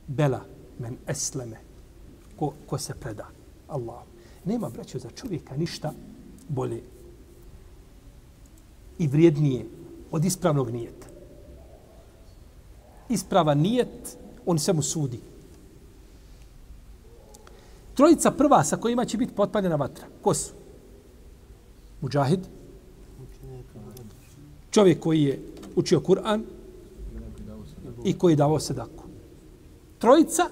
bela men esleme, ko se preda Allahu. Nema, braćo, za čovjeka ništa bolje i vrijednije od ispravnog nijeta. Ispravan nijet, on se mu sudi. Trojica prva sa kojima će biti potpaljena vatra. Ko su? Mudžahid, čovjek koji je učio Kur'an i koji je davao sedaku. Trojica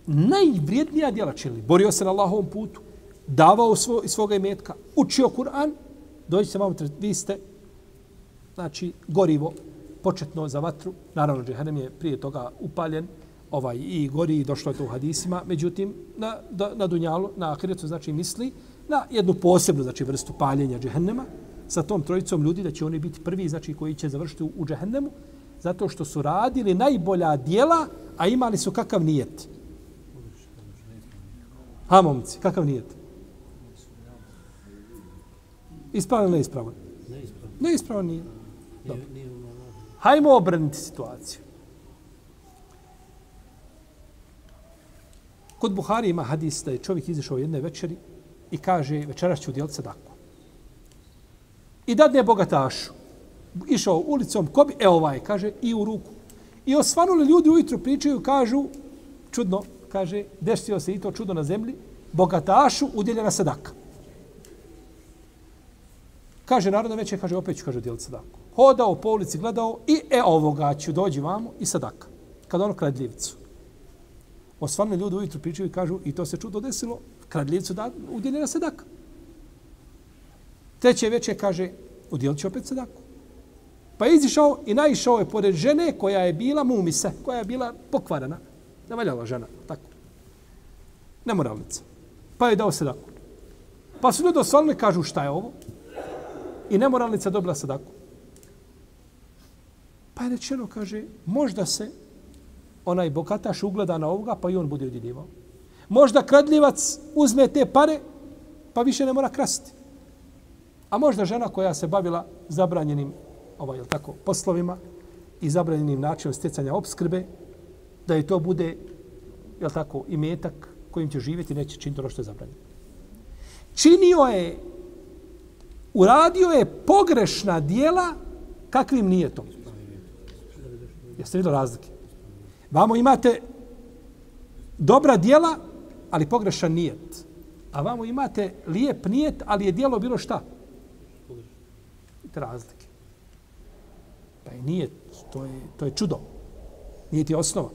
najvrijednija djela činili. Borio se na Allahovom putu, davao iz svoga imetka, učio Kur'an, dođite vam, vi ste, znači, gorivo početno za vatru. Naravno, džehennem je prije toga upaljen i gori i došlo je to u hadisima. Međutim, na dunjalu, na ahiretu, znači, misli na jednu posebnu, znači, vrstu paljenja džehennema sa tom trojicom ljudi, da će oni biti prvi, znači, koji će završiti u džehennemu, zato što su radili najbolja djela, a imali su kakav nijet. Ha, momci, kakav nijet? Ispravan ili neispravan? Neispravan nije. Dobro. Hajmo obrnuti situaciju. Kod Buhari ima hadis da je čovjek izišao jedne večeri i kaže večeras ću udjeliti sadaku. I dadne bogatašu. Išao ulicom, ko bi, kaže, i u ruku. I osvanuli ljudi ujutro pričaju, kažu, čudno, kaže, desio se i to čudo na zemlji, bogatašu udjeljena sadaka. Kaže, narodna večer, kaže, opet ću, kaže, udjeliti sadaku. Hodao po ulici, gledao i ovoga ću dođi vamo i sadaka. Kada ono kradljivcu. Osvanuli ljudi ujutro pričaju i kažu, i to se čudo desilo, kradljivcu da udjeljena sadaka. Treće večer, kaže, udjelit ću opet sadaku. Pa je izišao i naišao je pored žene koja je bila mumise, koja je bila pokvarana. Nevaljala žena, tako. Nemoralnica. Pa je dao sadaku. Pa su ljudi osvalili, kažu šta je ovo? I nemoralnica dobila sadaku. Pa je rečeno, kaže, možda se onaj bogataš ugleda na ovoga, pa i on bude udjeljivao. Možda kradljivac uzme te pare, pa više ne mora krasti. A možda žena koja se bavila zabranjenim poslovima i zabranjenim načinom stjecanja opskrbe, da je to bude imetak kojim će živjeti, neće činiti ono što je zabranjeno. Uradio je pogrešna dijela kakvim nijetom. Jeste vidjeli razlike? Vamo imate dobra dijela, ali pogrešan nijet. A vamo imate lijep nijet, ali je dijelo bilo šta? Vidite razlike. Pa je nijet, to je čudo. Nijet je osnova.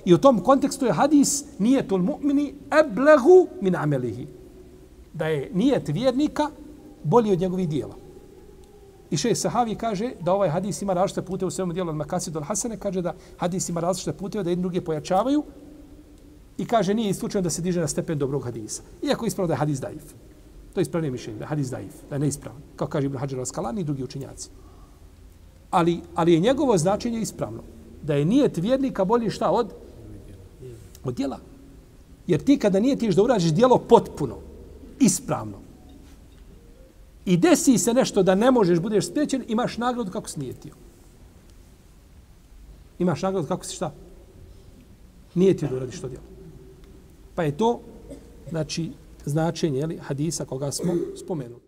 I u tom kontekstu je hadis nijetul mu'mini eblehu min amelihi. Da je nijet vjernika bolji od njegovih dijela. I šejh Sahavi kaže da ovaj hadis ima različite puteve u svojom dijelu Al-Makasid al-Hasane, kaže da hadis ima različite puteve, da jedni drugi pojačavaju i kaže nije isključeno da se diže na stepen dobrog hadisa. Iako je ispravno da je hadis daif. To je ispravnije mišljenje, da je hadis daif, da je neispravan. Kao kaže Ibn Hajar al-Asqalani i drugi učenjaci. Ali je njegovo značenje ispravno. Da je nijet vjernika bolji šta od djela. Jer ti kada nijetiš da uradiš djelo potpuno, ispravno, i desi se nešto da ne možeš, budeš spriječen, imaš nagradu kako si nijetio. Imaš nagradu kako si šta? Nijetio da uradiš to djelo. Pa je to, znači, značenje hadisa koga smo spomenuli.